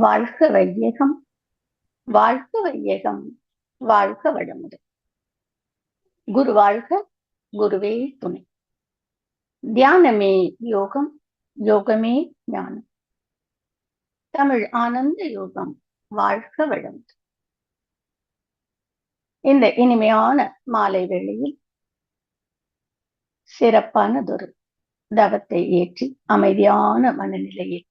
வாழ்க வையகம், வாழ்க வையகம், வாழ்க வளமுடன். குரு வாழ்க, குருவே துணை. தியானமே யோகம், யோகமே ஞானம். தமிழ் ஆனந்த யோகம். வாழ்க வளமுடன். இந்த இனிமையான மாலை வேளையில் சிறப்பானதொரு தவத்தை ஏற்றி அமைதியான மனநிலையில்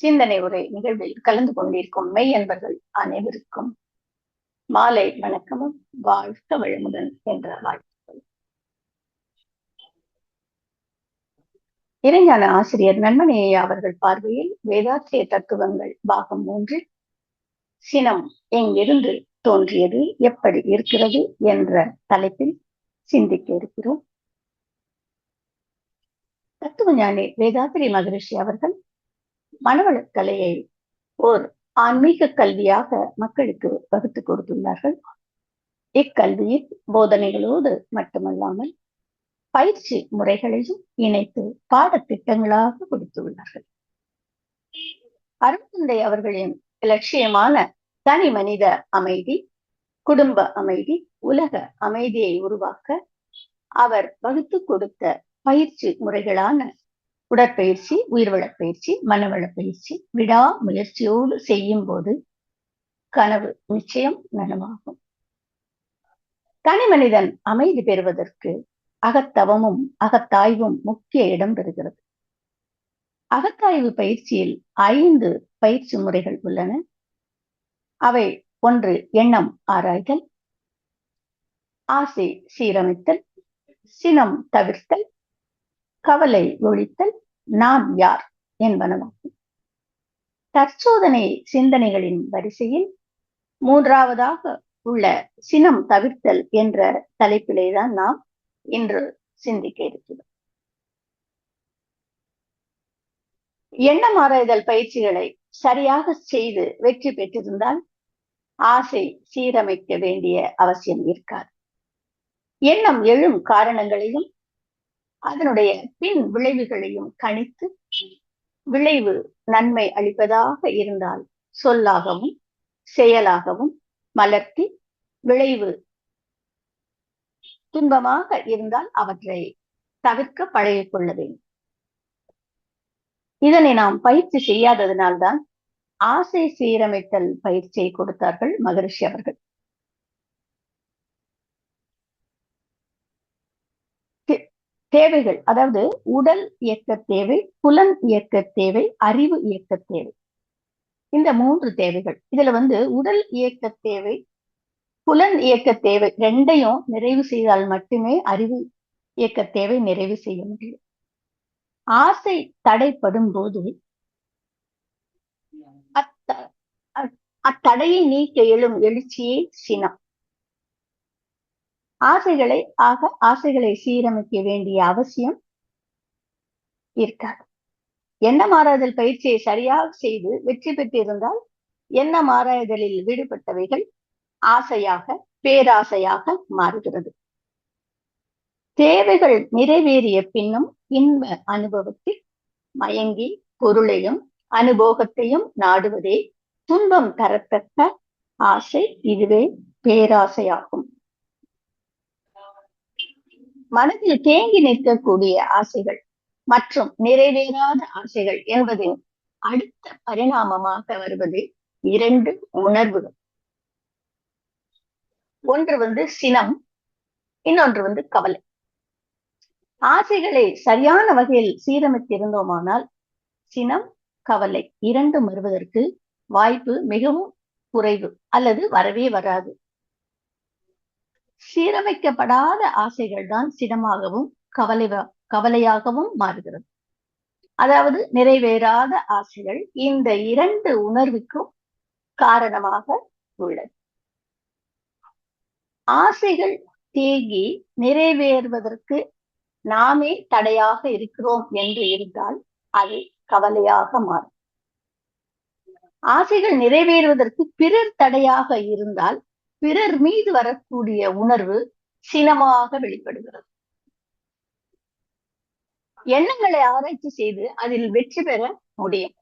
சிந்தனை உரை நிகழ்வில் கலந்து கொண்டிருக்கும் மெய் என்பர்கள் அனைவருக்கும் மாலை வணக்கமும் வாழ்க வளமுடன் என்ற வாழ்த்துக்கள். இறைஞான ஆசிரியர் நன்மணியை அவர்கள் பார்வையில் வேதாத்திரிய தத்துவங்கள் பாகம் 3 சினம் எங்கிருந்து தோன்றியது, எப்படி இருக்கிறது என்ற தலைப்பில் சிந்திக்க இருக்கிறோம். தத்துவ ஞானி வேதாத்திரி மகரிஷி அவர்கள் மனவளக்கலையை ஓர் ஆன்மீக கல்வியாக மக்களுக்கு வகுத்து கொடுத்துள்ளார்கள். இக்கல்வியில் போதனைகளோடு மட்டுமல்லாமல் பயிற்சி முறைகளையும் இணைத்து பாடத்திட்டங்களாக கொடுத்துள்ளார்கள். அருட்தந்தை அவர்களின் இலட்சியமான தனி மனித அமைதி, குடும்ப அமைதி, உலக அமைதியை உருவாக்க அவர் வகுத்து கொடுத்த பயிற்சி முறைகளான உடற்பயிற்சி, உயிர்வளப் பயிற்சி, மனவளப் பயிற்சி விடா முயற்சியோடு செய்யும் போது கனவு நிச்சயம் நனவாகும். தனி மனிதன் அமைதி பெறுவதற்கு அகத்தவமும் அகத்தாய்வும் முக்கிய இடம் பெறுகிறது. அகத்தாய்வு பயிற்சியில் 5 பயிற்சி முறைகள் உள்ளன. அவை: 1. எண்ணம் ஆராய்தல், ஆசை சீரமைத்தல், சினம் தவிர்த்தல், கவலை ஒழித்தல், நான் யார் என்பனவாகும். தற்சோதனை சிந்தனைகளின் வரிசையில் 3ஆவதாக உள்ள சினம் தவிர்த்தல் என்ற தலைப்பிலேதான் நாம் இன்று சிந்திக்க இருக்கிறோம். எண்ணம் ஆராய்தல் பயிற்சிகளை சரியாக செய்து வெற்றி பெற்றிருந்தால் ஆசை சீரமைக்க வேண்டிய அவசியம் இருக்காது. எண்ணம் எழும் காரணங்களையும் அதனுடைய பின் விளைவுகளையும் கணித்து விளைவு நன்மை அளிப்பதாக இருந்தால் சொல்லாகவும் செயலாகவும் மலர்த்தி, விளைவு துன்பமாக இருந்தால் அவற்றை தவிர்க்க பழகிக் கொள்ள வேண்டும். இதனை நாம் பயிற்சி செய்யாததனால்தான் ஆசை சீரமைத்தல் பயிற்சியை கொடுத்தார்கள் மகரிஷி அவர்கள். தேவைகள், அதாவது உடல் இயக்க தேவை, புலன் இயக்க தேவை, அறிவு இயக்க தேவை. இந்த 3 தேவைகள். இதுல உடல் இயக்க தேவை, புலன் இயக்க தேவை 2ஐயும் நிறைவு செய்தால் மட்டுமே அறிவு இயக்க தேவை நிறைவு செய்ய முடியும். ஆசை தடைப்படும் போது அத்தடையை நீக்க எழும் எழுச்சியே சினம். ஆசைகளை சீரமைக்க வேண்டிய அவசியம் இருக்காது. எண்ணம் ஆராய்தல் பயிற்சியை சரியாக செய்து வெற்றி பெற்றிருந்தால் எண்ணம் ஆராய்தலில் விடுபட்டவைகள் ஆசையாக, பேராசையாக மாறுகிறது. தேவைகள் நிறைவேறிய பின்னும் இன்ப அனுபவத்தில் மயங்கி பொருளையும் அனுபோகத்தையும் நாடுவதே துன்பம் தரத்தக்க ஆசை. இதுவே பேராசையாகும். மனதில் தேங்கி நிற்கக்கூடிய ஆசைகள் மற்றும் நிறைவேறாத ஆசைகள் என்பதின் அடுத்த பரிணாமமாக வருவது 2 உணர்வுகள். ஒன்று சினம், இன்னொன்று கவலை. ஆசைகளை சரியான வகையில் சீரமைத்திருந்தோமானால் சினம், கவலை 2 வருவதற்கு வாய்ப்பு மிகவும் குறைவு அல்லது வரவே வராது. சீரமைக்கப்படாத ஆசைகள் தான் சினமாகவும் கவலையாகவும் மாறுகிறது. அதாவது நிறைவேறாத ஆசைகள் இந்த 2 உணர்வுக்கும் காரணமாக உள்ளது. ஆசைகள் தேங்கி நிறைவேறுவதற்கு நாமே தடையாக இருக்கிறோம் என்று இருந்தால் அது கவலையாக மாறும். ஆசைகள் நிறைவேறுவதற்கு பிறர் தடையாக இருந்தால் பிறர் மீது வரக்கூடிய உணர்வு சினமாக வெளிப்படுகிறது. எண்ணங்களை ஆராய்ச்சி செய்து அதில் வெற்றி பெற முடியும்.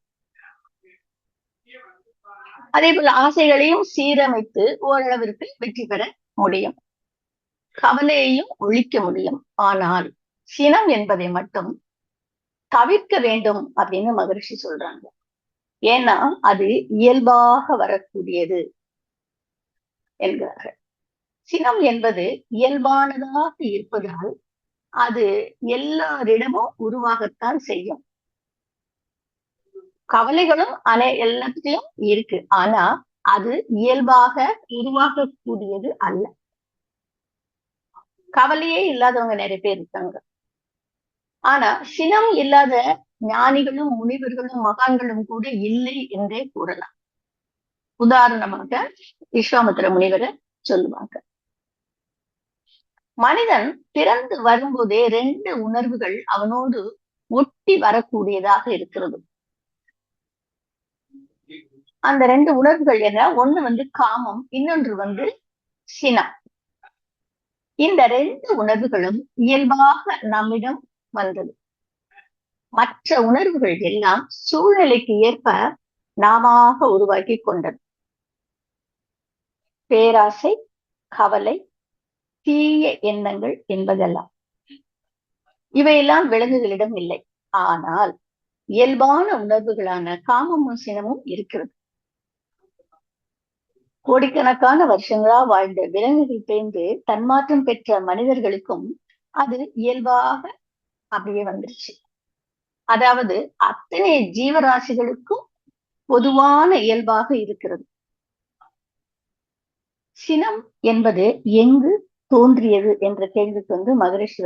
அதே போல ஆசைகளையும் சீரமைத்து ஓரளவிற்கு வெற்றி பெற முடியும். கவலையையும் ஒழிக்க முடியும். ஆனால் சினம் என்பதை மட்டும் தவிர்க்க வேண்டும் அப்படின்னு மகரிஷி சொல்றாங்க. ஏன்னா அது இயல்பாக வரக்கூடியது என்கிறார்கள். சினம் என்பது இயல்பானதாக இருப்பதால் அது எல்லாரிடமும் உருவாகத்தான் செய்யும். கவலைகளும் எல்லாத்துலயும் இருக்கு. ஆனா அது இயல்பாக உருவாகக்கூடியது அல்ல. கவலையே இல்லாதவங்க நிறைய பேர் இருக்காங்க. ஆனா சினம் இல்லாத ஞானிகளும் முனிவர்களும் மகான்களும் கூட இல்லை என்றே கூறலாம். உதாரணமாக விஸ்வாமித்திர முனிவரை சொல்லுவாங்க. மனிதன் பிறந்து வரும்போதே 2 உணர்வுகள் அவனோடு ஒட்டி வரக்கூடியதாக இருக்கிறது. அந்த 2 உணர்வுகள் என்ன? ஒண்ணு காமம், இன்னொன்று சினம். இந்த 2 உணர்வுகளும் இயல்பாக நம்மிடம் வந்தது. மற்ற உணர்வுகள் எல்லாம் சூழ்நிலைக்கு ஏற்ப நாமாக உருவாக்கி கொண்டது. பேராசை, கவலை, தீய எண்ணங்கள் என்பதெல்லாம் இவையெல்லாம் விலங்குகளிடம் இல்லை. ஆனால் இயல்பான உணர்வுகளான காமமும் சினமும் இருக்கிறது. கோடிக்கணக்கான வருஷங்களா வாழ்ந்த விலங்குகள் சேர்ந்து தன்மாற்றம் பெற்ற மனிதர்களுக்கும் அது இயல்பாக அப்படியே வந்துருச்சு. அதாவது அத்தனை ஜீவராசிகளுக்கும் பொதுவான இயல்பாக இருக்கிறது. சினம் என்பது எங்கு தோன்றியது என்ற கேள்விக்கு மகரிஷி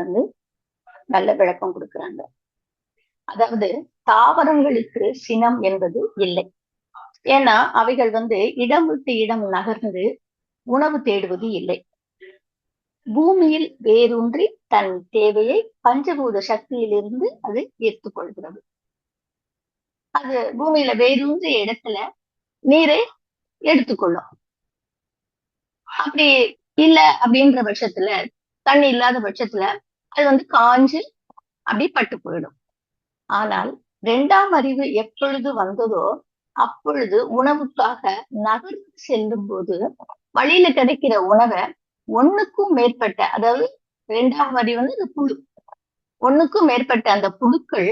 நல்ல விளக்கம் கொடுக்கிறாங்க. அதாவது தாவரங்களுக்கு சினம் என்பது இல்லை. ஏன்னா அவைகள் இடம் விட்டு இடம் நகர்ந்து உணவு தேடுவது இல்லை. பூமியில் வேரூன்றி தன் தேவையை பஞ்சபூத சக்தியிலிருந்து அது ஏற்றுக்கொள்கிறது. அது பூமியில வேரூன்றிய இடத்துல நீரை எடுத்துக்கொள்ளும். அப்படி இல்ல அப்படின்ற பட்சத்துல, தண்ணி இல்லாத பட்சத்துல அது காஞ்சு அப்படி பட்டு போயிடும். ஆனால் 2ஆம் அறிவு எப்பொழுது வந்ததோ அப்பொழுது உணவுக்காக நகர்ந்து செல்லும் போது வழியில கிடைக்கிற உணவை ஒண்ணுக்கும் மேற்பட்ட, அதாவது 2ஆம் அறிவு அந்த புழு, ஒண்ணுக்கும் மேற்பட்ட அந்த புழுக்கள்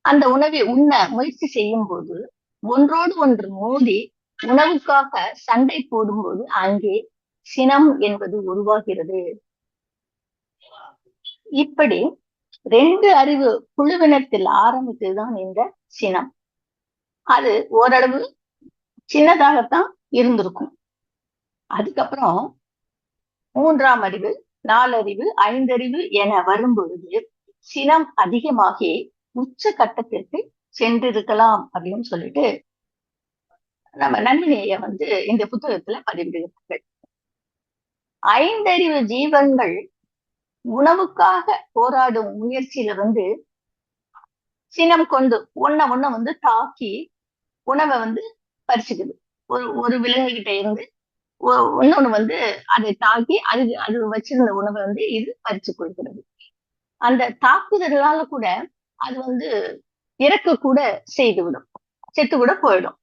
அந்த உணவை உண்ண முயற்சி செய்யும் போது ஒன்றோடு ஒன்று மோதி உணவுக்காக சண்டை போடும்போது அங்கே சினம் என்பது உருவாகிறது. இப்படி 2 அறிவு குழுவினத்தில் ஆரம்பித்ததுதான் இந்த சினம். அது ஓரளவு சின்னதாகத்தான் இருந்திருக்கும். அதுக்கப்புறம் 3ஆம் அறிவு, 4 அறிவு, 5 அறிவு என வரும்பொழுது சினம் அதிகமாகி உச்ச கட்டத்திற்கு சென்றிருக்கலாம் அப்படின்னு சொல்லிட்டு நம்ம நன்மினிய இந்த புத்தகத்துல பதிவிடுகிறார்கள். 5 அறிவு ஜீவன்கள் உணவுக்காக போராடும் முயற்சியில சினம் கொண்டு ஒண்ண தாக்கி உணவை பறிச்சுக்குது. ஒரு விலங்கு கிட்ட இருந்து இன்னொன்னு அதை தாக்கி அது வச்சிருந்த உணவை இது பறிச்சு கொடுக்கிறது. அந்த தாக்குதலால கூட அது இறக்க கூட செய்துவிடும், செத்து கூட போயிடும்.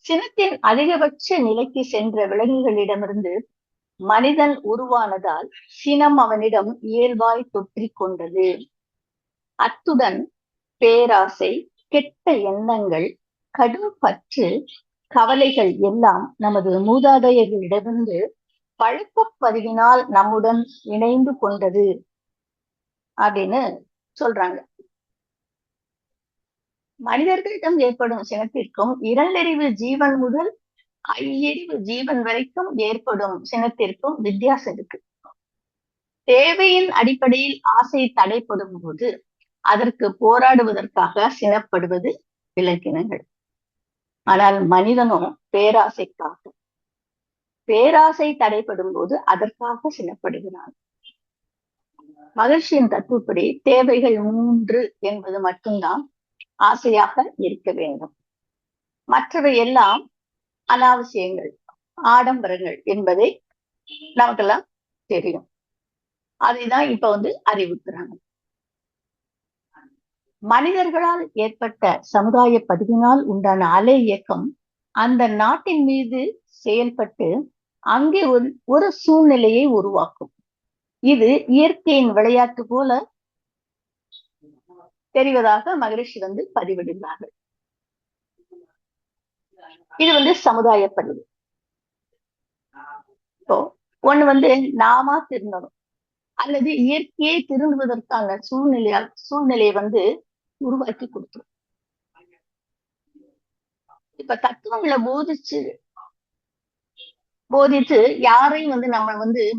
சினத்தின் அதிகபட்ச நிலைக்கு சென்ற விலங்குகளிடமிருந்து மனிதன் உருவானதால் சினம் அவனிடம் இயல்பாய் தொற்றிக் கொண்டது. அத்துடன் பேராசை, கெட்ட எண்ணங்கள், கடும் பற்று, கவலைகள் எல்லாம் நமது மூதாதையர்களிடமிருந்து பழக்க பதிவினால் நம்முடன் இணைந்து கொண்டது அப்படின்னு சொல்றாங்க. மனிதர்களிடம் ஏற்படும் சினத்திற்கும் 2 அறிவு ஜீவன் முதல் 5 அறிவு ஜீவன் வரைக்கும் ஏற்படும் சினத்திற்கும் வித்தியாசம் இருக்கு. தேவையின் அடிப்படையில் ஆசை தடைப்படும் போது அதற்கு போராடுவதற்காக சினப்படுவது விலங்கினங்கள். ஆனால் மனிதனும் பேராசைக்காக, பேராசை தடைப்படும் போது அதற்காக சினப்படுகிறான். மகிழ்ச்சியின் தத்துவப்படி தேவைகள் 3 என்பது மட்டும்தான் ஆசையாக இருக்க வேண்டும். மற்றவை எல்லாம் அனாவசியங்கள், ஆடம்பரங்கள் என்பதை நமக்கெல்லாம் தெரியும். அதைதான் இப்ப அறிவிக்கிறாங்க. மனிதர்களால் ஏற்பட்ட சமுதாய பதிவினால் உண்டான அலை இயக்கம் அந்த நாட்டின் மீது செயல்பட்டு அங்கே ஒரு சூழ்நிலையை உருவாக்கும். இது இயற்கையின் விளையாட்டு போல தெரிவதாக மகரிஷி பதிவிடுகிறார்கள். இது சமுதாய பதிவு. இப்போ ஒண்ணு நாமா திருந்தணும் அல்லது இயற்கையை திருந்துவதற்கான சூழ்நிலையை உருவாக்கி கொடுத்துரும். இப்ப தத்துவங்களை போதிச்சு யாரையும் நம்ம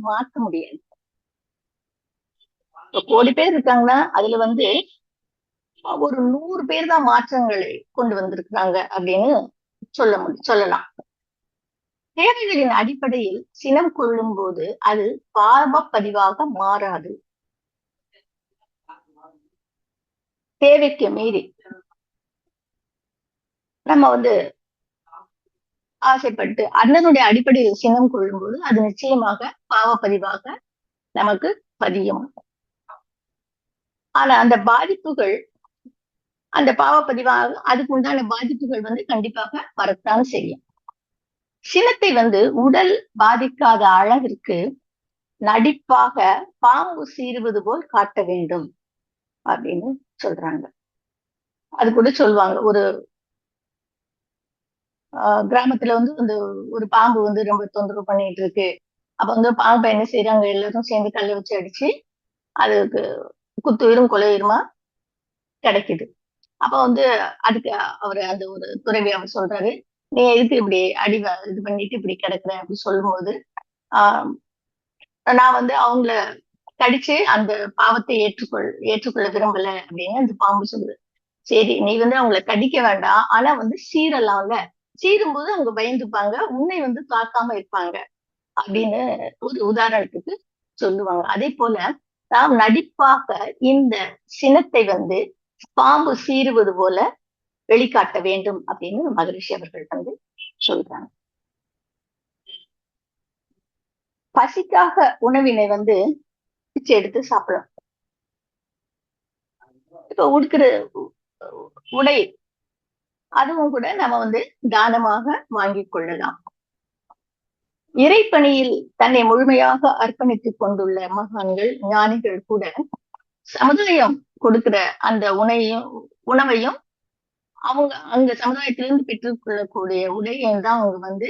மாற்ற முடியாது. இப்ப கோடி பேர் இருக்காங்கன்னா அதுல ஒரு 100 பேர் தான் மாற்றங்களை கொண்டு வந்திருக்கிறாங்க அப்படின்னு சொல்லலாம். தேவைகளின் அடிப்படையில் சினம் கொள்ளும் போது அது பாவ பதிவாக மாறாது. தேவைக்கு மீறி நம்ம ஆசைப்பட்டு அண்ணனுடைய அடிப்படையில் சினம் கொள்ளும் போது அது நிச்சயமாக பாவ பதிவாக நமக்கு பதியும். ஆனா அந்த பாதிப்புகள், அந்த பாவ பதிவாக அதுக்கு உண்டான பாதிப்புகள் கண்டிப்பாக வரத்தான் செய்யும். சினத்தை உடல் பாதிக்காத அளவிற்கு நடிப்பாக பாம்பு சீறுவது போல் காட்ட வேண்டும் அப்படின்னு சொல்றாங்க. அது கூட சொல்லுவாங்க, ஒரு கிராமத்துல ஒரு பாம்பு ரொம்ப தொந்தரவு பண்ணிட்டு இருக்கு. அப்ப பாம்பை என்ன செய்யறாங்க, எல்லாரும் சேர்ந்து கல்லை வச்சு அடிச்சு அதுக்கு குத்துயிரும் கொலையுமா கிடைக்குது. அப்ப அதுக்கு அவரு அந்த ஒரு துறவி அவர் சொல்றாரு, நீ எதுக்கு இப்படி இது பண்ணிட்டு இப்படி கிடக்குற அப்படின்னு சொல்லும்போது நான் அவங்கள கடிச்சு அந்த பாவத்தை ஏற்றுக்கொள்ள விரும்பல அப்படின்னு அந்த பாம்பு சொல்லுது. சரி, நீ அவங்கள கடிக்க வேண்டாம், ஆனா சீரலாம்ல, சீரும்போது அவங்க பயந்துப்பாங்க, உன்னை தாக்காம இருப்பாங்க அப்படின்னு ஒரு உதாரணத்துக்கு சொல்லுவாங்க. அதே போல நாம் நடிப்பாக இந்த சினத்தை பாம்பு சீறுவது போல வெளிக்காட்ட வேண்டும் அப்படின்னு மகரிஷி அவர்கள் சொல்றாங்க. பசிக்காக உணவினை பிச்சை எடுத்து சாப்பிடலாம். இப்ப உடுக்கிற உடை அதுவும் கூட நம்ம தானமாக வாங்கிக் கொள்ளலாம். இறைப்பணியில் தன்னை முழுமையாக அர்ப்பணித்துக் கொண்டுள்ள மகான்கள், ஞானிகள் கூட சமுதாயம் கொடுக்கிற அந்த உணவையும் அவங்க அங்க சமுதாயத்திலிருந்து பெற்றுக் கொள்ளக்கூடிய உடையையும் தான் அவங்க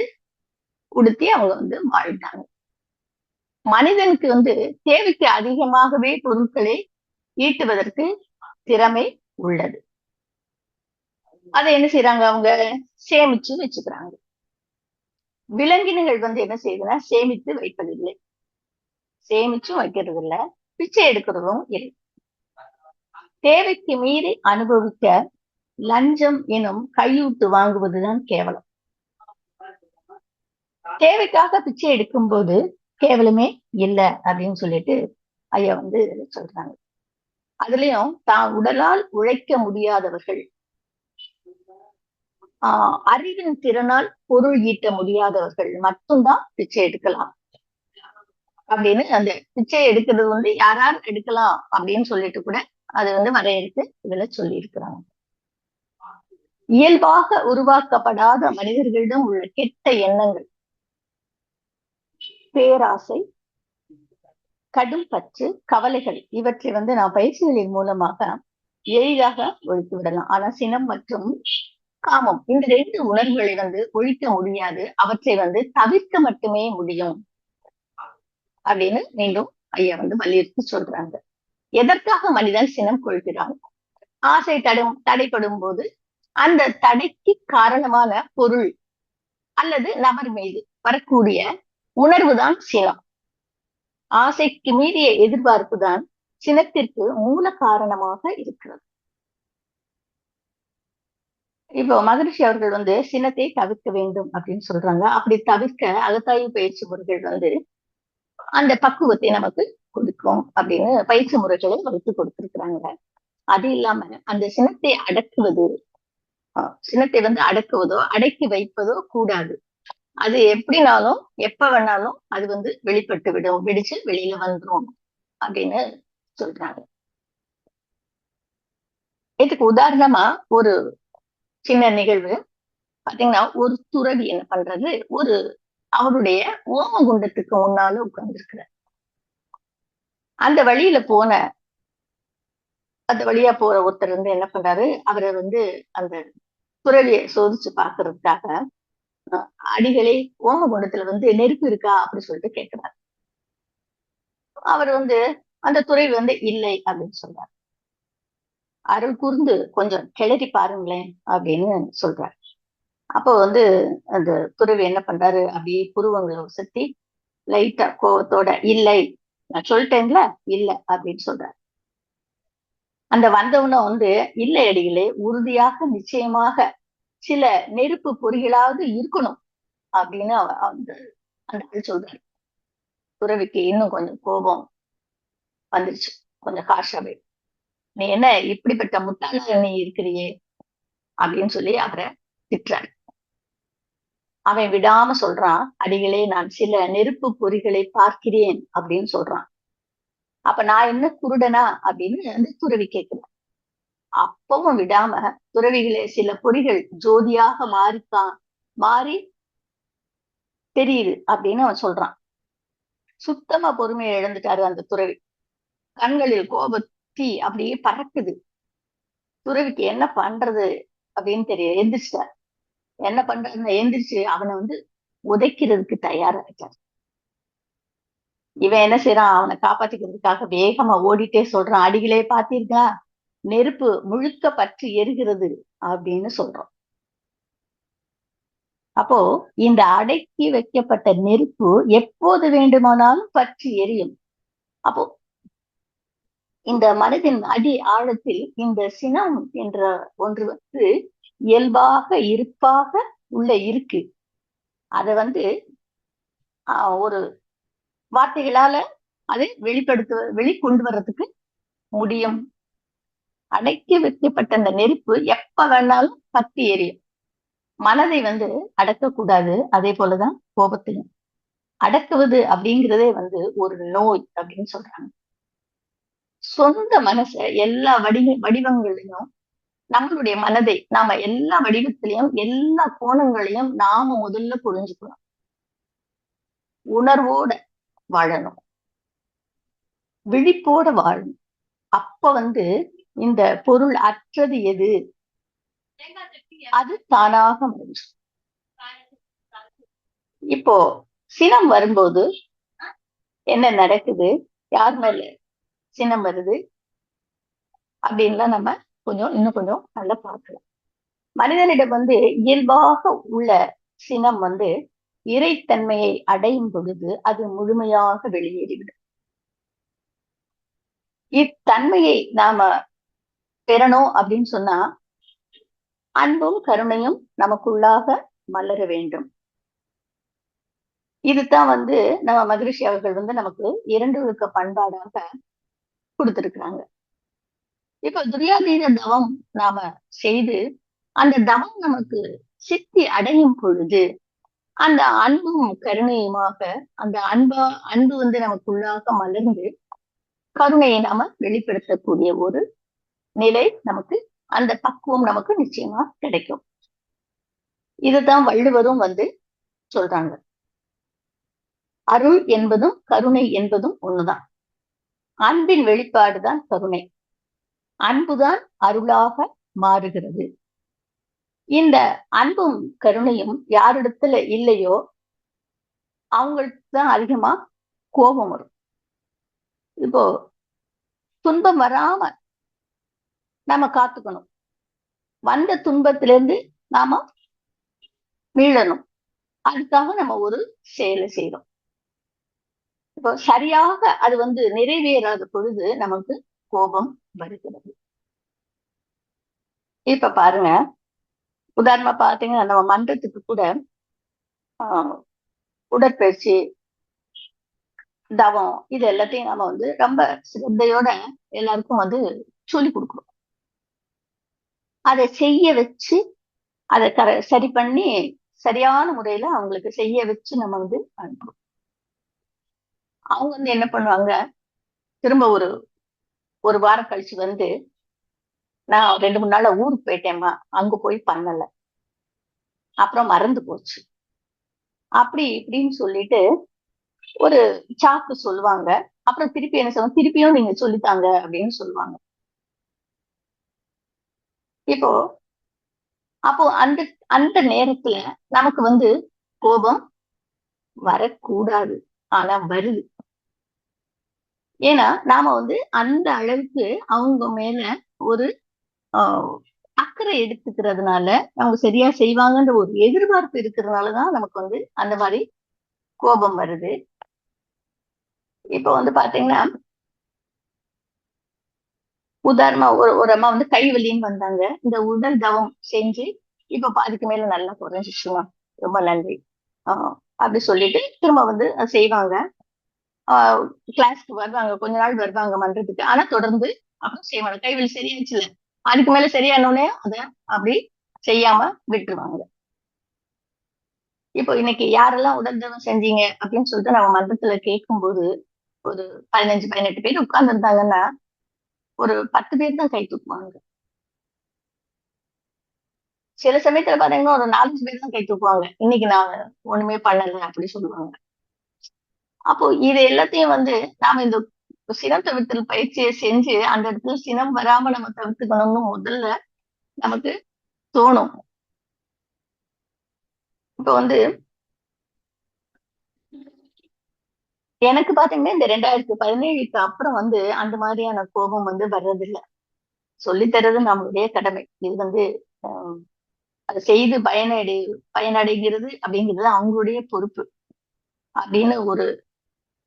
உடுத்தி அவங்க வாழ்ந்தாங்க. மனிதனுக்கு தேவைக்கு அதிகமாகவே பொருட்களை ஈட்டுவதற்கு திறமை உள்ளது. அதை என்ன செய்யறாங்க, அவங்க சேமிச்சு வச்சுக்கிறாங்க. விலங்கினங்கள் என்ன செய்யுதுன்னா சேமித்து வைப்பதில்லை, சேமிச்சும் வைக்கிறது இல்லை, பிச்சை எடுக்கிறதும் இல்லை. தேவைக்கு மீறி அனுபவிக்க லஞ்சம் எனும் கையூட்டு வாங்குவதுதான் கேவலம். தேவைக்காக பிச்சை எடுக்கும் போது கேவலமே இல்லை அப்படின்னு சொல்லிட்டு ஐயா சொல்றாங்க. அதுலயும் தான் உடலால் உழைக்க முடியாதவர்கள், அறிவின் திறனால் பொருள் ஈட்ட முடியாதவர்கள் மட்டும்தான் பிச்சை எடுக்கலாம் அப்படின்னு அந்த பிச்சை எடுக்கிறது யாரார் எடுக்கலாம் அப்படின்னு சொல்லிட்டு கூட அது வரையறுத்து இதுல சொல்லி இருக்கிறாங்க. இயல்பாக உருவாக்கப்படாத மனிதர்களிடம் உள்ள கெட்ட எண்ணங்கள், பேராசை, கடும் பற்று, கவலைகள் இவற்றை நான் பயிற்சிகளின் மூலமாக எளிதாக ஒழித்து விடலாம். ஆனா சினம் மற்றும் காமம் இந்த 2 உணர்வுகளை ஒழிக்க முடியாது, அவற்றை தவிர்க்க மட்டுமே முடியும் அப்படின்னு மீண்டும் ஐயா வலியுறுத்தி சொல்றாங்க. எதற்காக மனிதன் சினம் கொள்கிறான்? ஆசை தடைப்படும் போது அந்த தடைக்கு காரணமான பொருள் அல்லது நபர் மீது வரக்கூடிய உணர்வுதான் சினம். ஆசைக்கு மீறிய எதிர்பார்ப்பு தான் சினத்திற்கு மூல காரணமாக இருக்கிறது. இப்போ மகரிஷி அவர்கள் சினத்தை தவிர்க்க வேண்டும் அப்படின்னு சொல்றாங்க. அப்படி தவிர்க்க அகத்தாய்வு பயிற்சி முறைகள் அந்த பக்குவத்தை நமக்கு கொடுக்கும் அப்படின்னு பயிற்சி முறைகளை வகுத்து கொடுத்திருக்கிறாங்க. அது இல்லாம அந்த சினத்தை அடக்குவதோ அடக்கி வைப்பதோ கூடாது. அது எப்படினாலும் எப்ப வேணாலும் அது வெளிப்பட்டு விடும், வெடிச்சு வெளியில வந்துரும் அப்படின்னு சொல்றாங்க. இதுக்கு உதாரணமா ஒரு சின்ன நிகழ்வு. பாத்தீங்கன்னா ஒரு துறவி என்ன பண்றது, ஒரு அவருடைய ஓமகுண்டத்துக்கு முன்னால உட்கார்ந்திருக்கிறார். அந்த வழியில போன அந்த வழியா போற ஒருத்தர் வந்து என்ன பண்றாரு, அவரை வந்து அந்த துறவியை சோதிச்சு பார்க்கறதுக்காக, அ அடிகளே, ஓமகுண்டத்துல வந்து நெருப்பு இருக்கா? அப்படி சொல்லிட்டு கேட்கிறார். அவர் வந்து அந்த துறவி வந்து இல்லை அப்படின்னு சொல்றார். அருள் கூர்ந்து கொஞ்சம் கிளறி பாருங்களேன் அப்படின்னு சொல்றார். அப்போ வந்து அந்த துறவி என்ன பண்றாரு, அப்படியே புருவங்களை உசத்தி லைட்டா கோவத்தோட, இல்லை நான் சொல்லிட்டேன்ல, இல்ல அப்படின்னு சொல்றாரு. அந்த வந்தவனும் வந்து, இல்லை அடிகளே, உறுதியாக நிச்சயமாக சில நெருப்பு பொறிகளாவது இருக்கணும் அப்படின்னு அந்த அந்த ஆள் சொல்றாரு. துறவிக்கு இன்னும் கொஞ்சம் கோபம் வந்துருச்சு, கொஞ்சம் ஹார்ஷாவே. நீ என்ன இப்படிப்பட்ட முட்டாளா நீ இருக்கிறியே அப்படின்னு சொல்லி அவரை திட்டுறாரு. அவன் விடாம சொல்றான், அடிகளே, நான் சில நெருப்பு பொறிகளை பார்க்கிறேன் அப்படின்னு சொல்றான். அப்ப நான் என்ன குருடனா அப்படின்னு அந்த துறவி கேட்கிறான். அப்பவும் விடாம, துறவிகளே, சில பொறிகள் ஜோதியாக மாறி தெரியுது அப்படின்னு அவன் சொல்றான். சுத்தமா பொறுமையை இழந்துட்டாரு அந்த துறவி. கண்களில் கோபத்தி அப்படியே பறக்குது. துறவிக்கு என்ன பண்றது அப்படின்னு தெரியல. எந்திரிச்சிட்டார். என்ன பண்றதுன்னு எந்திரிச்சு அவனை வந்து உதைக்கிறதுக்கு தயாராயிட்டார். இவன் என்ன செய்யறான், அவனை காப்பாத்திக்கிறதுக்காக வேகமா ஓடிட்டே சொல்றான், அடிகளே பாத்தீர்களா, நெருப்பு முழுக்க பற்றி எரிகிறது அப்படின்னு சொல்றான். அப்போ இந்த அடக்கி வைக்கப்பட்ட நெருப்பு எப்போது வேண்டுமானாலும் பற்றி எரியும். அப்போ இந்த மனதின் அடி ஆழத்தில் இந்த சினம் என்ற ஒன்று வந்து இயல்பாக இருப்பாக உள்ள இருக்கு. அத வந்து ஒரு வார்த்தைகளால அதை வெளிக்கொண்டு வர்றதுக்கு முடியும். அடக்கி வைக்கப்பட்ட அந்த நெருப்பு எப்ப வேணாலும் பத்தி எரியும். மனதை வந்து அடக்கக்கூடாது. அதே போலதான் கோபத்தையும். அடக்குவது அப்படிங்கிறதே வந்து ஒரு நோய் அப்படின்னு சொல்றாங்க. சொந்த மனச எல்லா வடிவங்களையும், நம்மளுடைய மனதை நாம எல்லா வடிவத்திலையும் எல்லா கோணங்களையும் நாம முதல்ல புரிஞ்சுக்கணும். உணர்வோட வாழணும், விழிப்போட வாழணும். அப்ப வந்து இந்த பொருள் அற்றது எது, அது தானாக முடிஞ்சு. இப்போ சினம் வரும்போது என்ன நடக்குது, யார் மேல சினம் வருது அப்படின்லாம் நம்ம இன்னும் கொஞ்சம் நல்லா பார்க்கலாம். மனிதனிடம் வந்து இயல்பாக உள்ள சினம் வந்து இறைத்தன்மையை அடையும் பொழுது அது முழுமையாக வெளியேறிவிடும். இத்தன்மையை நாம பெறணும் அப்படின்னு சொன்னா அன்பும் கருணையும் நமக்குள்ளாக மலர வேண்டும். இதுதான் வந்து நம்ம மகரிஷி அவர்கள் வந்து நமக்கு இரண்டு ஒழுக்க பண்பாடாக கொடுத்திருக்கிறாங்க. இப்ப துரியாதீத தவம் நாம செய்து அந்த தவம் நமக்கு சித்தி அடையும் பொழுது அந்த அன்பும் கருணையுமாக அந்த அன்பு வந்து நமக்குள்ளாக மலர்ந்து கருணையை நாம வெளிப்படுத்தக்கூடிய ஒரு நிலை நமக்கு, அந்த பக்குவம் நமக்கு நிச்சயமா கிடைக்கும். இதுதான் வள்ளுவரும் வந்து சொல்றாங்க. அருள் என்பதும் கருணை என்பதும் ஒண்ணுதான். அன்பின் வெளிப்பாடுதான் கருணை. அன்புதான் அருளாக மாறுகிறது. இந்த அன்பும் கருணையும் யாரிடத்துல இல்லையோ அவங்களுக்கு தான் அதிகமா கோபம் வரும். இப்போ துன்பம் வராம நாம காத்துக்கணும். வந்த துன்பத்திலிருந்து நாம மீளணும். அதுக்காக நம்ம ஒரு செயலை செய்யறோம். இப்போ சரியாக அது வந்து நிறைவேறாத பொழுது நமக்கு கோபம் வருகிறது. இப்ப பாருங்க, உதாரணமா பாத்தீங்கன்னா நம்ம மன்றத்துக்கு கூட ஆஹ் உடற்பயிற்சி, தவம் இது எல்லாத்தையும் நம்ம வந்து ரொம்ப சிரத்தையோட எல்லாருக்கும் வந்து சொல்லி கொடுக்கணும். அதை செய்ய வச்சு அதை சரி பண்ணி சரியான முறையில அவங்களுக்கு செய்ய வச்சு நம்ம வந்து அனுப்பணும். அவங்க வந்து என்ன பண்ணுவாங்க, திரும்ப ஒரு ஒரு வாரம் கழிச்சு வந்து, நான் 2 3 நாள்ல ஊருக்கு போயிட்டேம்மா, அங்க போய் பண்ணல. அப்புறம் மறந்து போச்சு. அப்படி இப்படின்னு சொல்லிட்டு ஒரு சாக்கு சொல்லுவாங்க. அப்புறம் திருப்பி என்ன சொல்லுவாங்க, திருப்பியும் நீங்க சொல்லித்தாங்க அப்படின்னு சொல்லுவாங்க. இப்போ அப்போ அந்த அந்த நேரத்துல நமக்கு வந்து கோபம் வரக்கூடாது. ஆனா வருது. ஏன்னா நாம வந்து அந்த அளவுக்கு அவங்க மேல ஒரு ஆஹ் அக்கறை எடுத்துக்கிறதுனால அவங்க சரியா செய்வாங்கன்ற ஒரு எதிர்பார்ப்பு இருக்கிறதுனாலதான் நமக்கு வந்து அந்த மாதிரி கோபம் வருது. இப்போ வந்து பாத்தீங்கன்னா உதாரணமா ஒரு அம்மா வந்து கை வலின்னு வந்தாங்க. இந்த உடல் தவம் செஞ்சு இப்ப பாதிக்கு மேல நல்லா குறைஞ்சிச்சுமா, ரொம்ப நன்றி அப்படி சொல்லிட்டு திரும்ப வந்து செய்வாங்க. கிளாஸ்க்கு வருவாங்க, கொஞ்ச நாள் வருவாங்க மன்றத்துக்கு. ஆனா தொடர்ந்து அப்புறம் செய்வாங்க. கைவலி சரியாச்சுல, அதுக்கு மேல சரியானோடனே அத அப்படி செய்யாம விட்டுருவாங்க. இப்போ இன்னைக்கு யாரெல்லாம் உடல் தவம் செஞ்சீங்க அப்படின்னு சொல்லிட்டு நம்ம மன்றத்துல கேட்கும்போது ஒரு 15 18 பேர் உட்கார்ந்து இருந்தாங்கன்னா ஒரு 10 பேர் தான் கை தூக்குவாங்க. சில சமயத்துல பாத்தீங்கன்னா ஒரு 4 பேர் தான் கை தூக்குவாங்க. இன்னைக்கு நான் ஒண்ணுமே பண்ணல அப்படி சொல்லுவாங்க. அப்போ இது எல்லாத்தையும் வந்து நாம இந்த சினம் தவிர்த்தல் பயிற்சியை செஞ்சு அந்த இடத்துல சினம் வராம நம்ம தவிர்த்துக்கணும்னு முதல்ல நமக்கு தோணும். இப்ப வந்து எனக்கு பாத்தீங்கன்னா இந்த 2017க்கு அப்புறம் வந்து அந்த மாதிரியான கோபம் வந்து வர்றதில்லை. சொல்லித் தர்றது நம்மளுடைய கடமை. இது வந்து ஆஹ் அதை செய்து பயனடைகிறது அப்படிங்கிறது அவங்களுடைய பொறுப்பு அப்படின்னு ஒரு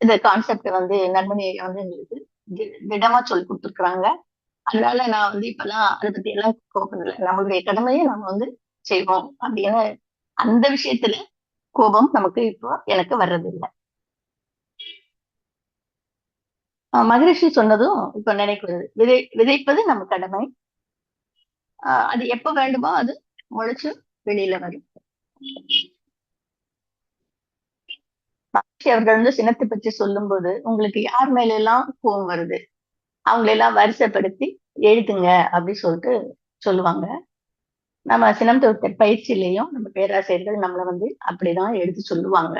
இந்த கான்செப்ட் வந்து நண்பனி வந்து எங்களுக்கு திடமா சொல்லி கொடுத்துருக்குறாங்க. அதனால நான் வந்து இப்பெல்லாம் அதை பத்தி எல்லாம் கோபம் நம்மளுடைய கடமையை நம்ம வந்து செய்வோம் அப்படின்னு அந்த விஷயத்துல கோபம் நமக்கு இப்போ எனக்கு வர்றதில்லை. மகரிஷி சொன்னதும் இப்ப நினைக்கிறது, விதைப்பது நம்ம கடமை. அது எப்ப வேண்டுமோ அது முளைச்சு வெளியில வரும். மகரிஷி அவர்கள் வந்து சினத்தை பற்றி சொல்லும்போது உங்களுக்கு யார் மேல எல்லாம் கோபம் வருது, அவங்களை எல்லாம் வரிசைப்படுத்தி எழுதுங்க அப்படி சொல்லிட்டு சொல்லுவாங்க. நம்ம சினம் தவிர்த்த பயிற்சியிலையும் நம்ம பேராசிரியர்கள் நம்மளை வந்து அப்படிதான் எழுதி சொல்லுவாங்க.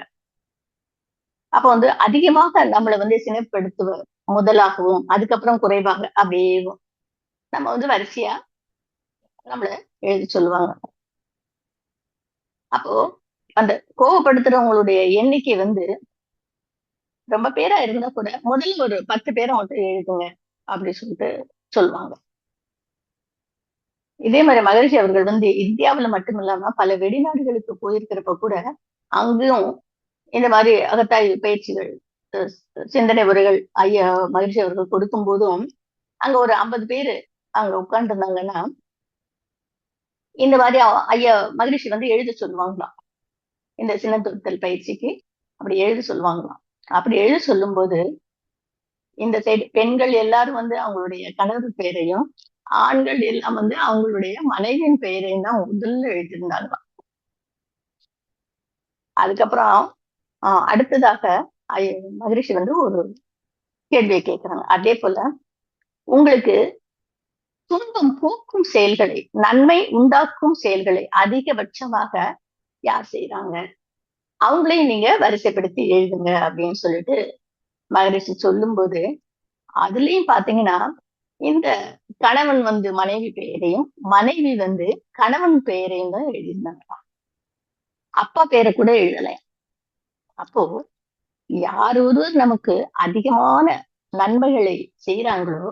அப்ப வந்து அதிகமாக நம்மளை வந்து சினப்படுத்துவர் முதலாகவும் அதுக்கப்புறம் குறைவாக அப்படியே நம்ம வந்து வரிசையா நம்மள எழுதி சொல்லுவாங்க. அப்போ அந்த கோவப்படுத்துறவங்களுடைய எண்ணிக்கை வந்து ரொம்ப பேரா இருந்தா கூட முதல்ல ஒரு 10 பேரை மட்டும் எழுதுங்க அப்படி சொல்லிட்டு சொல்லுவாங்க. இதே மாதிரி மகரிஷி அவர்கள் வந்து இந்தியாவுல மட்டும் இல்லாம பல வெளிநாடுகளுக்கு போயிருக்கிறப்ப கூட அங்கேயும் இந்த மாதிரி அகத்தாய்வு பயிற்சிகள், அஹ் சிந்தனை உரைகள் ஐயா மகரிஷி அவர்கள் கொடுக்கும் போதும் அங்க ஒரு 50 பேரு அங்க உட்கார்ந்து இருந்தாங்கன்னா இந்த மாதிரி ஐயா மகரிஷி வந்து எழுத சொல்லுவாங்களாம். இந்த சின்னத்துத்தல் பயிற்சிக்கு அப்படி எழுத சொல்லுவாங்களாம். அப்படி எழுத சொல்லும் போது இந்த சைடு பெண்கள் எல்லாரும் வந்து அவங்களுடைய கணவர் பெயரையும், ஆண்கள் எல்லாம் வந்து அவங்களுடைய மனைவியின் பெயரையும் தான் முதல்ல எழுதியிருந்தாங்க. அதுக்கப்புறம் அடுத்ததாக மகரிஷி வந்து ஒரு கேள்வியை கேட்கிறாங்க. அதே போல உங்களுக்கு துன்பம் போக்கும் செயல்களை, நன்மை உண்டாக்கும் செயல்களை அதிகபட்சமாக யார் செய்யறாங்க, அவங்களையும் நீங்க வரிசைப்படுத்தி எழுதுங்க அப்படின்னு சொல்லிட்டு மகரிஷி சொல்லும் போது அதுலயும் பாத்தீங்கன்னா இந்த கணவன் வந்து மனைவி பெயரையும் மனைவி வந்து கணவன் பெயரையும் தான் எழுதியிருந்தாங்க. அப்பா பேரை கூட எழுதலை. அப்போ யார் ஒருவர் நமக்கு அதிகமான நன்மைகளை செய்யறாங்களோ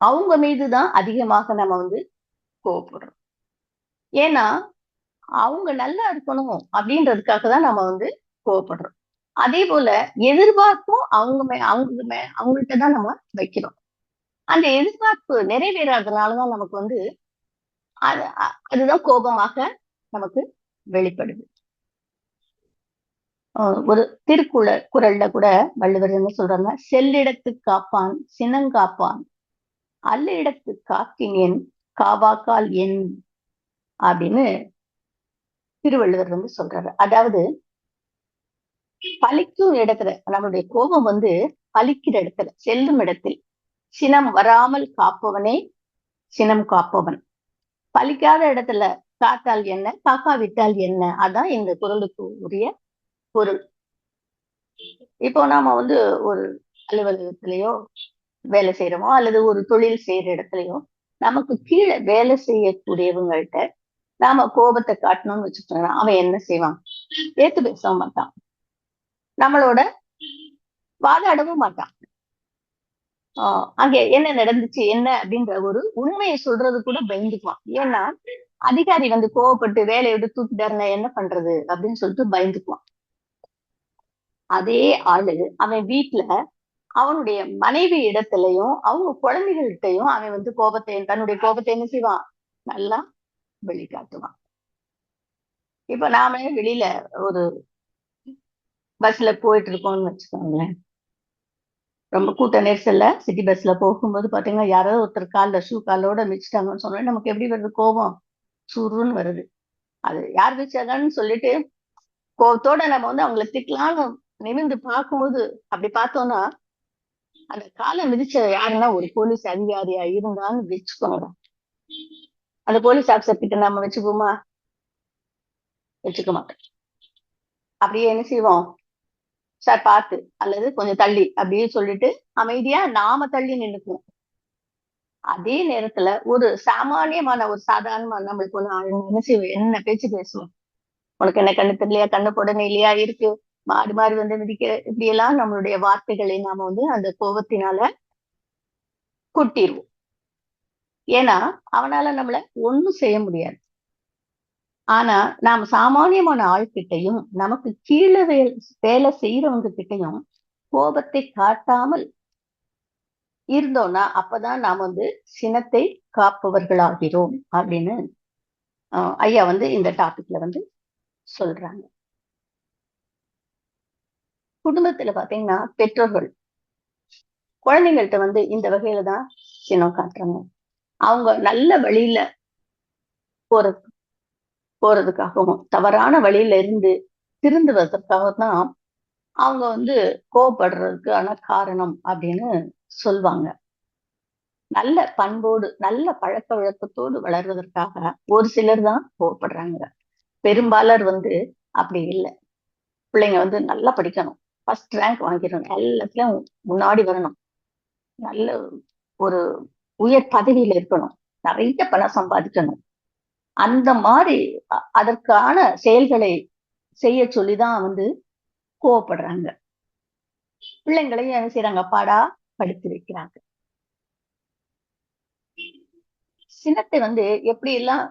அவங்க மீதுதான் அதிகமாக நம்ம வந்து கோவப்படுறோம். ஏன்னா அவங்க நல்லா இருக்கணும் அப்படின்றதுக்காக தான் நம்ம வந்து கோவப்படுறோம். அதே போல எதிர்பார்ப்பும் அவங்கள்ட்ட தான் நம்ம வைக்கிறோம். அந்த எதிர்பார்ப்பு நிறைவேறாதனாலதான் நமக்கு வந்து அதுதான் கோபமாக நமக்கு வெளிப்படுது. ஒரு குரல்ல கூட வள்ளுவர் என்ன சொல்றாங்க, செல்லிடத்து காப்பான் சினங்காப்பான் அல்லிடத்து காக்கினேன் காவாக்கால் என் அப்படின்னு திருவள்ளுவர் வந்து சொல்றாரு. அதாவது பலிக்கும் இடத்துல நம்மளுடைய கோபம் வந்து பலிக்கிற இடத்துல செல்லும் இடத்தில் சினம் வராமல் காப்பவனே சினம் காப்பவன். பலிக்காத இடத்துல காத்தால் என்ன, காக்கா விட்டால் என்ன, அதான் இந்த குறளுக்கு உரிய பொருள். இப்போ நாம வந்து ஒரு அலுவலகத்திலேயோ வேலை செய்யறோமோ அல்லது ஒரு தொழில் செய்யற இடத்துலயோ நமக்கு கீழே வேலை செய்யக்கூடியவங்கள்ட்ட நாம கோபத்தை காட்டணும்னு வச்சுக்கோங்க, அவன் என்ன செய்வான்? ஏத்து பேச மாட்டான், நம்மளோட வாதாடவும் மாட்டான். அங்க என்ன நடந்துச்சு என்ன அப்படின்ற ஒரு உண்மையை சொல்றது கூட பயந்துக்குவான். ஏன்னா அதிகாரி வந்து கோவப்பட்டு வேலையை விட்டு தூக்கிட்டாருன்னா என்ன பண்றது அப்படின்னு சொல்லிட்டு பயந்துக்குவான். அதே ஆளு அவன் வீட்டுல அவனுடைய மனைவி இடத்துலயும் அவங்க குழந்தைகள்கிட்டையும் அவன் வந்து தன்னுடைய கோபத்தை என்ன செய்வான்? நல்லா வெளிக்காட்டுவான். இப்ப நாமளே வெளியில ஒரு பஸ்ல போயிட்டு இருக்கோம்னு வச்சுக்கோங்களேன், ரொம்ப கூட்ட நெரிசல்ல சிட்டி பஸ்ல போகும்போது பாத்தீங்கன்னா யாராவது ஒருத்தர் ஷூ காலோட மிதிச்சிட்டாங்கன்னு சொன்னா நமக்கு எப்படி வருது? கோபம் சுருன்னு வருது. அது யார் மிதிச்சாங்கன்னு சொல்லிட்டு கோபத்தோட நம்ம வந்து அவங்களை திட்டலாம்னு நிமிர்ந்து பார்க்கும்போது அப்படி பார்த்தோம்னா அந்த காலை மிதிச்ச யாருன்னா ஒரு போலீஸ் அதிகாரியா இருந்தான்னு வச்சுக்கோங்க, அந்த போலீஸ் ஆபீசர் கிட்ட நம்ம வச்சுக்குவோமா? வச்சுக்க மாட்டோம். அப்படியே என்ன செய்வோம்? சார் பார்த்து அல்லது கொஞ்சம் தள்ளி அப்படின்னு சொல்லிட்டு அமைதியா நாம தள்ளி நின்னுக்குவோம். அதே நேரத்துல ஒரு சாமானியமான ஒரு சாதாரணமான நம்மளுக்கு ஒண்ணு என்ன செய்வோம்? என்ன பேச்சு பேசுவோம்? உனக்கு என்ன கண்ணு தெரியலையா? கண்ணு போடணும் இல்லையா? இருக்கு மாறி மாறி வந்து மிதிக்கிற, இப்படி எல்லாம் நம்மளுடைய வார்த்தைகளை நாம வந்து அந்த கோபத்தினால கொட்டிடுவோம். ஏன்னா அவனால நம்மள ஒண்ணும் செய்ய முடியாது. ஆனா நாம சாமானியமான ஆள்கிட்டையும் நமக்கு கீழே வேலை செய்யறவங்க கிட்டையும் கோபத்தை காட்டாமல் இருந்தோம்னா அப்பதான் நாம வந்து சினத்தை காப்பவர்களாகிறோம் அப்படின்னு ஐயா வந்து இந்த டாபிக்ல வந்து சொல்றாங்க. குடும்பத்துல பாத்தீங்கன்னா பெற்றோர்கள் குழந்தைங்கள்ட்ட வந்து இந்த வகையில தான் சினம் காட்டுறாங்க. அவங்க நல்ல வழியில போறது போறதுக்காகவும் தவறான வழியில இருந்து திருந்துவதற்காக தான் அவங்க வந்து கோவப்படுறதுக்கான காரணம் அப்படின்னு சொல்வாங்க. நல்ல பண்போடு நல்ல பழக்க வழக்கத்தோடு வளர்வதற்காக ஒரு சிலர் தான் கோவப்படுறாங்க. பெரும்பாலர் வந்து அப்படி இல்லை. பிள்ளைங்க வந்து நல்லா படிக்கணும், ஃபர்ஸ்ட் ரேங்க் வாங்கிடணும், எல்லாத்துலயும் முன்னாடி வரணும், நல்ல ஒரு உயர் பதவியில இருக்கணும், நிறைய பணம் சம்பாதிக்கணும், அந்த மாதிரி அதற்கான செயல்களை செய்ய சொல்லிதான் வந்து கோவப்படுறாங்க. பிள்ளைங்களையும் என்ன செய்யறாங்க? பாடா படித்து வைக்கிறாங்க. சினத்தை வந்து எப்படி எல்லாம்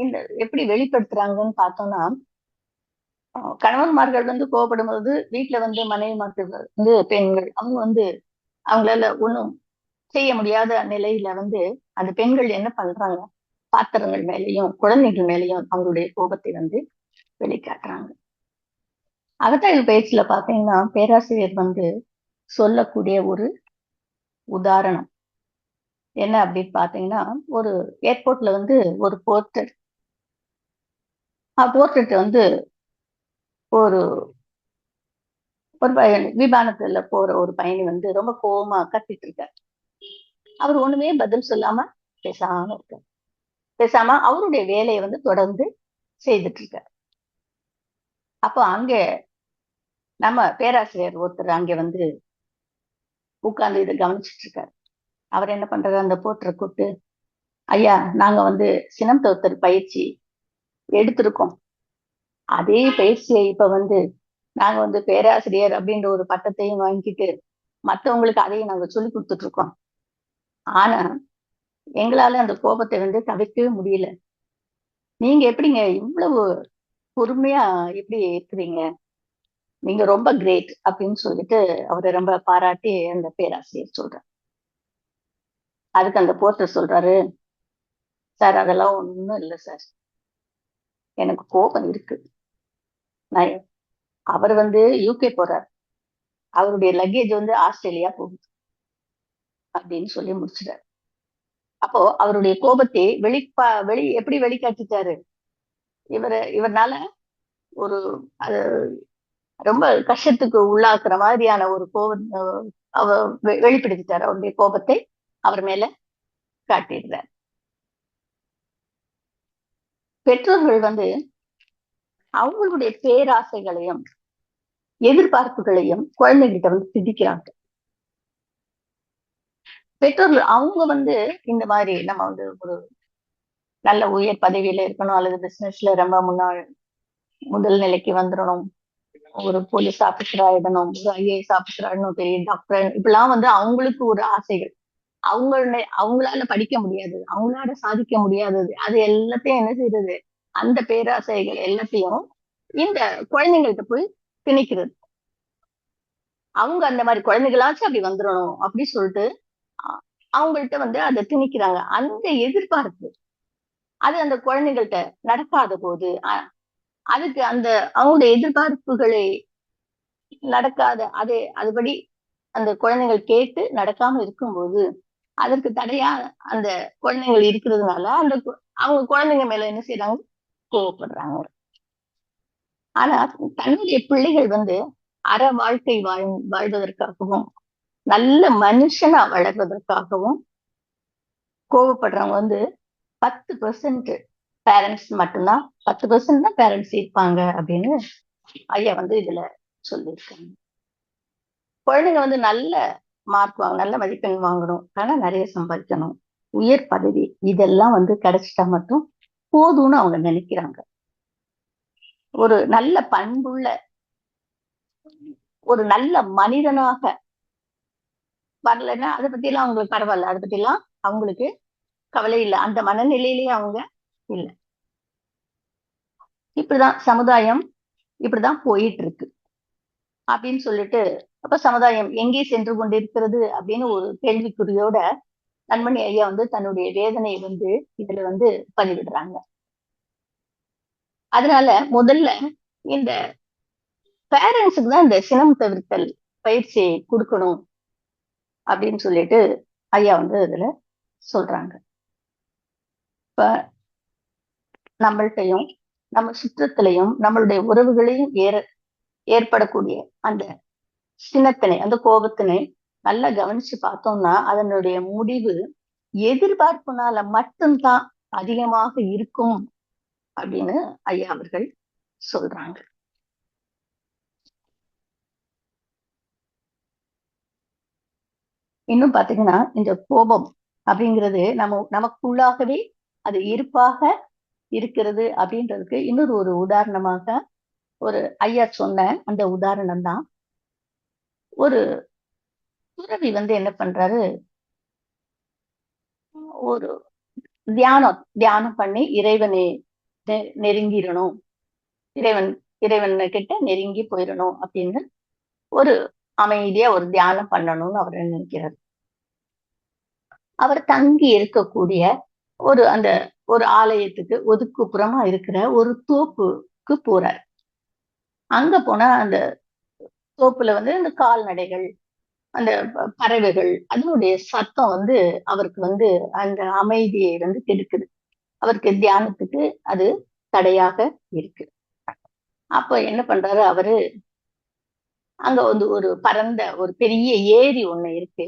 இந்த எப்படி வெளிப்படுத்துறாங்கன்னு பார்த்தோம்னா, கணவன்மார்கள் வந்து கோவப்படும் போது வீட்டுல வந்து மனைவிமார்கள் வந்து பெண்கள் அவங்க வந்து அவங்களால ஒண்ணும் செய்ய முடியாத நிலையில வந்து அந்த பெண்கள் என்ன பண்றாங்க? பாத்திரங்கள் மேலேயும் குழந்தைகள் மேலேயும் அவங்களுடைய கோபத்தை வந்து வெளிக்காட்டுறாங்க. அகத்தாய்வு பயிற்சியில பாத்தீங்கன்னா பேராசிரியர் வந்து சொல்லக்கூடிய ஒரு உதாரணம் என்ன அப்படின்னு பாத்தீங்கன்னா, ஒரு ஏர்போர்ட்ல வந்து ஒரு போர்ட்ரேட் வந்து ஒரு ஒரு விமானத்துல போற ஒரு பயணி வந்து ரொம்ப கோவமா கத்திட்டு இருக்காரு. அவர் ஒண்ணுமே பதில் சொல்லாம பேசாம இருக்காரு. பேசாம அவருடைய வேலையை வந்து தொடர்ந்து செய்துட்டு இருக்காரு. அப்போ அங்க நம்ம பேராசிரியர் ஒருத்தர் அங்க வந்து உட்கார்ந்து இதை கவனிச்சுட்டு இருக்காரு. அவர் என்ன பண்றாரு? அந்த போர்ட்டரை கூப்பிட்டு, ஐயா நாங்க வந்து சினம் தவிர்த்தல் பயிற்சி எடுத்திருக்கோம், அதே பயிற்சியை இப்ப வந்து நாங்க வந்து பேராசிரியர் அப்படின்ற ஒரு பட்டத்தையும் வாங்கிட்டு மத்தவங்களுக்கு அதையும் நாங்க சொல்லி கொடுத்துட்டு இருக்கோம். ஆனா எங்களால அந்த கோபத்தை வந்து தவிர்க்கவே முடியல. நீங்க எப்படிங்க இவ்வளவு பொறுமையா எப்படி இருக்கிறீங்க? நீங்க ரொம்ப கிரேட் அப்படின்னு சொல்லிட்டு அவரை ரொம்ப பாராட்டி அந்த பேராசிரியர் சொல்றாரு. அதுக்கு அந்த போர்ட்டர் சொல்றாரு, சார் அதெல்லாம் ஒண்ணும் இல்லை சார், எனக்கு கோபம் இருக்கு. நான் அவர் வந்து யூகே போறார், அவருடைய லக்கேஜ் வந்து ஆஸ்திரேலியா போகுது அப்படின்னு சொல்லி முடிச்சிட்டாரு. அப்போ அவருடைய கோபத்தை எப்படி வெளிக்காட்டிட்டாரு? இவர்னால ஒரு அது ரொம்ப கஷ்டத்துக்கு உள்ளாக்குற மாதிரியான ஒரு கோபம் வெளிப்படுத்திட்டாரு. அவருடைய கோபத்தை அவர் மேல காட்டிடுறார். பெற்றோர்கள் வந்து அவங்களுடைய பேராசைகளையும் எதிர்பார்ப்புகளையும் குழந்தைகிட்ட வந்து திணிக்கிறாங்க. பெற்றோர்கள் அவங்க வந்து இந்த மாதிரி நம்ம வந்து ஒரு நல்ல உயர் பதவியில இருக்கணும், அல்லது பிசினஸ்ல ரொம்ப முதல் நிலைக்கு வந்துடணும், ஒரு போலீஸ் ஆபீசர் ஆயிடணும், ஒரு ஐஏஎஸ் ஆபீசர் ஆயிடணும், பெரிய டாக்டர், இப்படிலாம் வந்து அவங்களுக்கு ஒரு ஆசைகள். அவங்களால படிக்க முடியாது, அவங்களால சாதிக்க முடியாதது, அது எல்லாத்தையும் என்ன செய்யறது, அந்த பேராசைகள் எல்லாத்தையும் இந்த குழந்தைங்கள்ட்ட போய் திணிக்கிறது. அவங்க அந்த மாதிரி குழந்தைகளாச்சும் அப்படி வந்துடணும் அப்படி சொல்லிட்டு அவங்கள்ட்ட வந்து அதை திணிக்கிறாங்க. அந்த எதிர்பார்ப்பு அது அந்த குழந்தைகள்ட்ட நடக்காத போது அதுக்கு அந்த அவங்களுடைய எதிர்பார்ப்புகளை நடக்காத அதுபடி அந்த குழந்தைகள் கேட்டு நடக்காம இருக்கும்போது அதற்கு தடையா அந்த குழந்தைகள் இருக்கிறதுனால அவங்க குழந்தைங்க மேல என்ன செய்யறாங்க, கோவப்படுறாங்க. ஆனா தன்னுடைய பிள்ளைகள் வந்து அற வாழ்க்கை வாழ்வதற்காகவும் நல்ல மனுஷனா வளர்வதற்காகவும் கோவப்படுறவங்க வந்து 10% பேரண்ட்ஸ் மட்டும்தான், 10% தான் பேரண்ட்ஸ் இருப்பாங்க அப்படின்னு ஐயா வந்து இதுல சொல்லியிருக்காங்க. குழந்தைங்க வந்து நல்ல மார்க் நல்ல மதிப்பெண் வாங்கணும், ஆனா நிறைய சம்பாதிக்கணும், உயர் பதவி, இதெல்லாம் வந்து கிடைச்சிட்டா மட்டும் போதும்னு அவங்க நினைக்கிறாங்க. ஒரு நல்ல பண்புள்ள ஒரு நல்ல மனிதனாக வரலைன்னா அதை பத்தி எல்லாம் அவங்களுக்கு பரவாயில்ல, அதை பத்தி எல்லாம் அவங்களுக்கு கவலை இல்லை, அந்த மனநிலையிலேயே அவங்க இல்லை. இப்படிதான் சமுதாயம் இப்படிதான் போயிட்டு இருக்கு அப்படின்னு சொல்லிட்டு, அப்ப சமுதாயம் எங்கே சென்று கொண்டிருக்கிறது அப்படின்னு ஒரு கேள்விக்குறியோட கண்மணி ஐயா வந்து தன்னுடைய வேதனையை வந்து இதுல வந்து பதிவிடுறாங்க. அதனால முதல்ல இந்த பேரண்ட்ஸுக்கு தான் இந்த சினம் தவிர்த்தல் பயிற்சி கொடுக்கணும் அப்படின்னு சொல்லிட்டு ஐயா வந்து இதுல சொல்றாங்க. இப்ப நம்மள்கிட்டையும் நம்ம சுற்றத்திலையும் நம்மளுடைய உறவுகளையும் ஏற்படக்கூடிய அந்த சினத்தினை, அந்த கோபத்தினை நல்லா கவனிச்சு பார்த்தோம்னா அதனுடைய முடிவு எதிர்பார்ப்புனால மட்டும்தான் அதிகமாக இருக்கும் அப்படின்னு ஐயா அவர்கள் சொல்றாங்க. இன்னும் பாத்தீங்கன்னா இந்த கோபம் அப்படிங்கிறது நமக்குள்ளாகவே அது இருப்பாக இருக்கிறது அப்படின்றதுக்கு இன்னொரு ஒரு உதாரணமாக ஒரு ஐயா சொன்ன அந்த உதாரணம் தான். ஒரு துறவி வந்து என்ன பண்றாரு, ஒரு தியானம் தியானம் பண்ணி இறைவனை நெருங்கிடணும், இறைவன் இறைவன் கிட்ட நெருங்கி போயிடணும் அப்படின்னு ஒரு அமைதியா ஒரு தியானம் பண்ணணும்னு அவர் நினைக்கிறார். அவர் தங்கி இருக்கக்கூடிய அந்த ஒரு ஆலயத்துக்கு ஒதுக்குப்புறமா இருக்கிற ஒரு தோப்புக்கு போறார். அங்க போனா அந்த தோப்புல வந்து இந்த கால்நடைகள், அந்த பறவைகள், அதனுடைய சத்தம் வந்து அவருக்கு வந்து அந்த அமைதியை வந்து கெடுக்குது. அவருக்கு தியானத்துக்கு அது தடையாக இருக்கு. அப்ப என்ன பண்றாரு அவரு, அங்க வந்து ஒரு பரந்த ஒரு பெரிய ஏரி ஒண்ணு இருக்கு.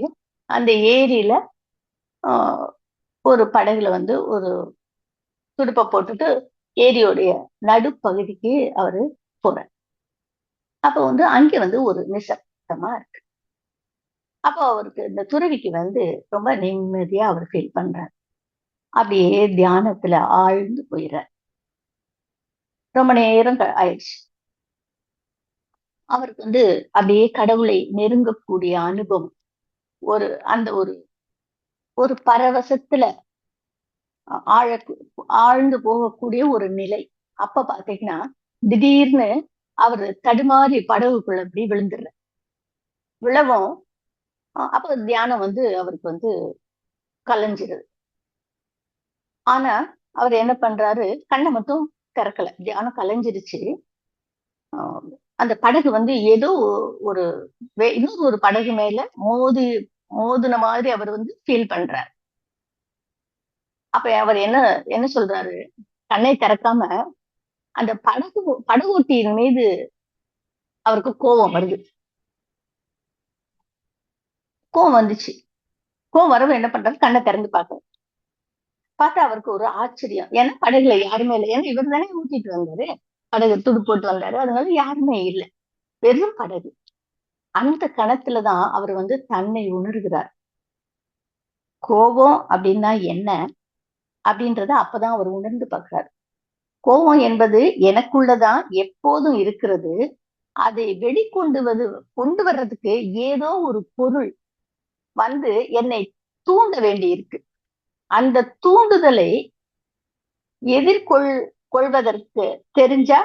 அந்த ஏரியில ஒரு படகுல வந்து ஒரு துடுப்ப போட்டுட்டு ஏரியோடைய நடுப்பகுதிக்கு அவரு போறார். அப்ப வந்து அங்க வந்து ஒரு நிசப்தமா இருக்கு. அப்போ அவருக்கு இந்த துறவிக்கு வந்து ரொம்ப நிம்மதியா அவர் ஃபீல் பண்றார். அப்படியே தியானத்துல ஆழ்ந்து போயிடுறார். ரொம்ப நேரம் ஆயிடுச்சு. அவருக்கு வந்து அப்படியே கடவுளை நெருங்கக்கூடிய அனுபவம், ஒரு அந்த ஒரு ஒரு பரவசத்துல ஆழ ஆழ்ந்து போகக்கூடிய ஒரு நிலை. அப்ப பாத்தீங்கன்னா திடீர்னு அவரு தடுமாறி படகுக்குள்ள அப்படி விழுந்துடுற விழவும் அப்ப தியானம் வந்து அவருக்கு வந்து கலைஞ்சிருது. ஆனா அவர் என்ன பண்றாரு, கண்ணை மட்டும் திறக்கல, தியானம் கலைஞ்சிருச்சு. அந்த படகு வந்து ஏதோ ஒரு இன்னொரு ஒரு படகு மேல மோதுன மாதிரி அவர் வந்து ஃபீல் பண்றாரு. அப்ப அவர் என்ன என்ன சொல்றாரு, கண்ணை திறக்காம அந்த படகோட்டியின் மீது அவருக்கு கோபம் வருது. கோபம் வந்துச்சு. கோபம் வரவும் என்ன பண்றாரு, கண்ணை திறந்து பார்க்க பார்த்தா அவருக்கு ஒரு ஆச்சரியம். ஏன்னா படகுல யாருமே இல்லை. ஏன்னா இவர் தானே ஊட்டிட்டு வந்தாரு. படகு துடு போட்டு வந்தாரு. அதனால யாருமே இல்லை. வெறும் படகு. அந்த கணத்துலதான் அவர் வந்து தன்னை உணர்கிறார். கோபம் அப்படின்னா என்ன அப்படின்றத அப்பதான் அவர் உணர்ந்து பார்க்கிறார். கோபம் என்பது எனக்குள்ளதான் எப்போதும் இருக்கிறது. அதை கொண்டு வர்றதுக்கு ஏதோ ஒரு பொருள் வந்து என்னை தூண்ட வேண்டி இருக்கு. அந்த தூண்டுதலை கொள்வதற்கு தெரிஞ்சா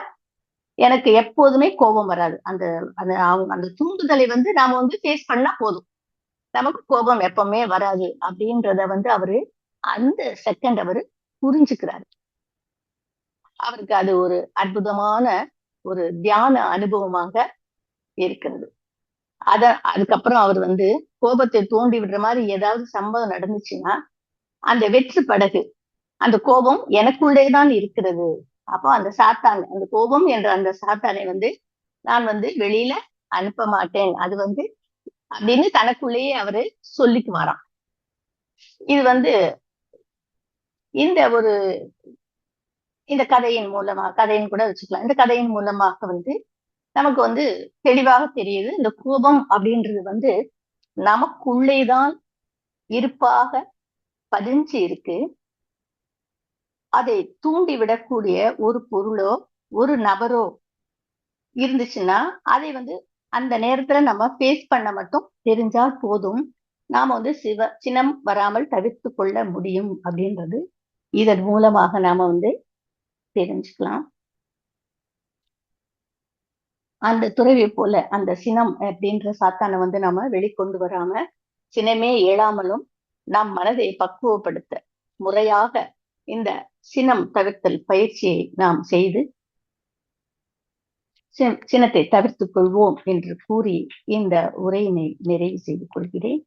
எனக்கு எப்போதுமே கோபம் வராது. அந்த அந்த அந்த தூண்டுதலை வந்து நாம வந்து ஃபேஸ் பண்ணா போதும். நமக்கு கோபம் எப்பவுமே வராது அப்படின்றத வந்து அவரு அந்த செகண்ட் அவரு புரிஞ்சுக்கிறாரு. அவருக்கு அது ஒரு அற்புதமான ஒரு தியான அனுபவமாக இருக்கிறது. அதுக்கப்புறம் அவர் வந்து கோபத்தை தூண்டி விடுற மாதிரி ஏதாவது சம்பவம் நடந்துச்சுன்னா அந்த வெற்று படகு அந்த கோபம் எனக்குள்ளேதான் இருக்கிறது. அப்போ அந்த சாத்தான், அந்த கோபம் என்ற அந்த சாத்தானை வந்து நான் வந்து வெளியில அனுப்ப மாட்டேன். அது வந்து அப்படின்னு தனக்குள்ளேயே அவரு சொல்லிக்குவாராம். இது வந்து இந்த ஒரு இந்த கதையின் கூட வச்சுக்கலாம். இந்த கதையின் மூலமாக வந்து நமக்கு வந்து தெளிவாக தெரியுது. இந்த கோபம் அப்படின்றது வந்து நமக்குள்ளேதான் இருப்பாக பதிஞ்சு இருக்கு. அதை தூண்டி விடக்கூடிய ஒரு பொருளோ ஒரு நபரோ இருந்துச்சுன்னா அதை வந்து அந்த நேரத்துல நம்ம ஃபேஸ் பண்ண மட்டும் தெரிஞ்சா போதும். நாம வந்து சினம் வராமல் தவிர்த்து கொள்ள முடியும் அப்படின்றது இதன் மூலமாக நாம வந்து தெரிஞ்சுக்கலாம். அந்த துறவி போல அந்த சினம் அப்படின்ற சாத்தானை வந்து நாம வெளிக்கொண்டு வராம சினமே எழாமலும் நம் மனதை பக்குவப்படுத்த முறையாக இந்த சினம் தவிர்த்தல் பயிற்சியை நாம் செய்து சினத்தை தவிர்த்துக் கொள்வோம் என்று கூறி இந்த உரையினை நிறைவு செய்து கொள்கிறேன்.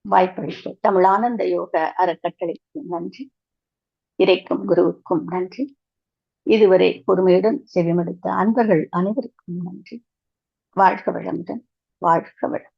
வாய்ப்பளித்த தமிழ் ஆனந்த யோக அறக்கட்டளைக்கு நன்றி. இறைக்கும் குருவுக்கும் நன்றி. இதுவரை பொறுமையுடன் செவிமடுத்த அன்பர்கள் அனைவருக்கும் நன்றி. வாழ்க வளமுடன். வாழ்க வளம்.